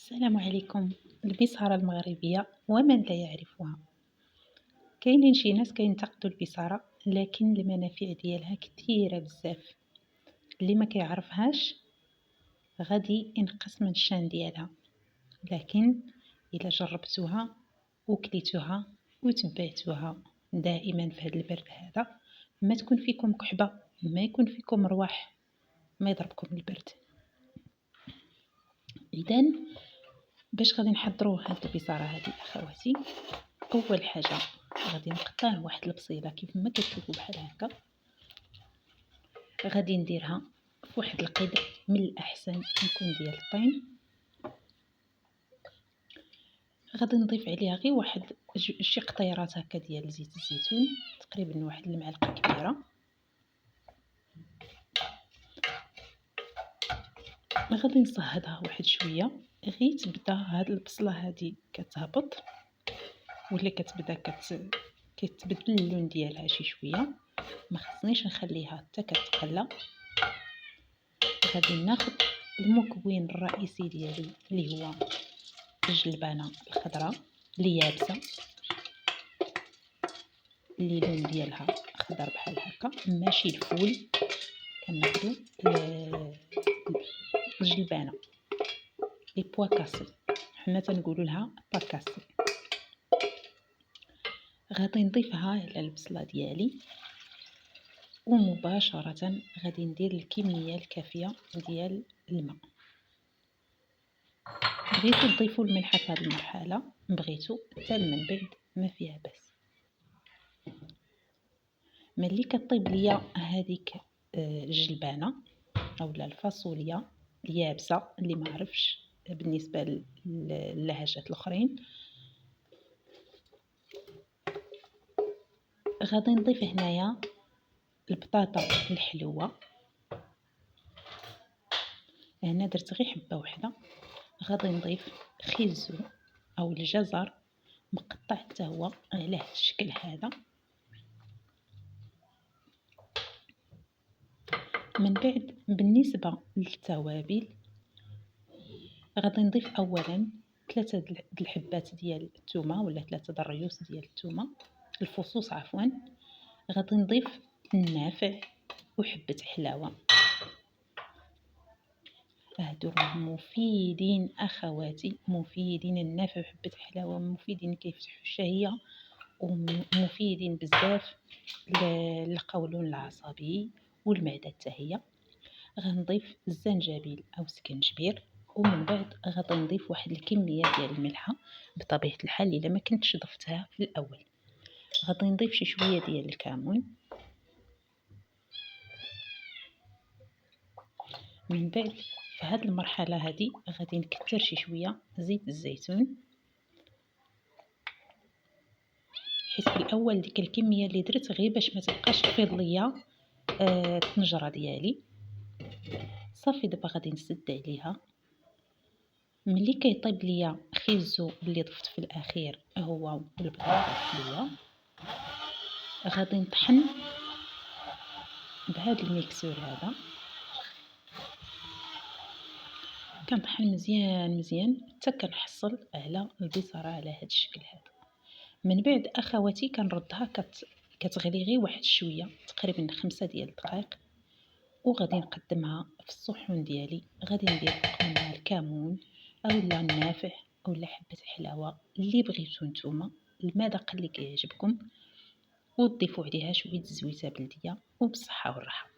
السلام عليكم. البصارة المغربية ومن لا يعرفها. كاينين شي ناس كينتقدوا البصارة، لكن المنافع ديالها كثيرة بزاف. اللي ما كيعرفهاش غادي ينقص من الشان ديالها، لكن الا جربتوها وكليتوها وتبعتوها دائما في هذا البرد هذا، ما تكون فيكم كحبة، ما يكون فيكم مروح، ما يضربكم البرد. اذن باش غادي نحضروا هاد البصارة هذه اخواتي، اول حاجه غادي نقطع واحد البصيله كيف ما كتشوفوا بحال هكا. غادي نديرها في واحد القدر، من الاحسن يكون ديال الطين. غادي نضيف عليها غير واحد شي قطيرات هكا ديال زيت الزيتون، تقريبا واحد المعلقه كبيره. غادي نصهدها واحد شويه غير تبدا هاد البصله هادي كتهبط، ولا كتبدا كتبدل اللون ديالها شي شويه. ما خصنيش نخليها حتى كتقلى. غادي ناخذ المكون الرئيسي ديالي اللي هو الجلبانه الخضراء اللي يابسه، اللي اللون ديالها خضر بحال هكا، ماشي الفول. كناخذوا الجلبانه لي بوا كاسي، حنا تنقولوا لها باكاسي. غادي نضيفها على البصله ديالي، ومباشره غادي ندير الكميه الكافيه ديال الماء. بغيتو تضيفوا الملح في هذه المرحله، بغيتو حتى من بعد ما فيها باس. ملي كطيب ليا هذيك الجلبانه اولا الفاصوليا اليابسه اللي ما عرفش بالنسبه للهجات الاخرين، غادي نضيف هنايا البطاطا الحلوه. هنا درت غير حبه واحده. غادي نضيف خيزو او الجزر مقطع حتى هو على هذا الشكل هذا. من بعد بالنسبه للتوابل، غادي نضيف اولا 3 د الحبات ديال الثومه ولا 3 د الريوس ديال الثومه، الفصوص عفوا. غادي نضيف النافع وحبه حلاوه. هادو مفيدين اخواتي، مفيدين. النافع وحبه حلاوه مفيدين، كيفتحوا الشهيه ومفيدين بزاف للقولون العصبي والمعده حتى هي. غنضيف الزنجبيل او سكنجبير، ومن بعد غادي نضيف واحد الكميه ديال الملحه بطبيعه الحال الا ما كنتش ضفتها في الاول. غادي نضيف شي شويه ديال الكمون. من بعد في هذه المرحله هذه غادي نكثر شي شويه زيت الزيتون، حيت في الاول ديك الكميه اللي درت غير باش ما تبقاش تفيض ليا الطنجره ديالي. صافي دابا غادي نسد عليها. ملي كيطيب ليا خيزو اللي ضفت في الاخير هو البطاطا الحلوه، غادي نطحن بهذا الميكسور هذا. كنطحن مزيان مزيان حتى كنحصل على البصاره على هذا الشكل هذا. من بعد اخواتي كنردها كتغلي غير واحد شويه، تقريبا 5 ديال الدقائق، وغادي نقدمها في الصحون ديالي. غادي ندير فوق منها الكمون اولا النافع اولا حبه حلاوه اللي بغيتو نتوما، المذاق اللي كيعجبكم، وتضيفوا عليها شويه الزويته بلديه. وبالصحه والراحه.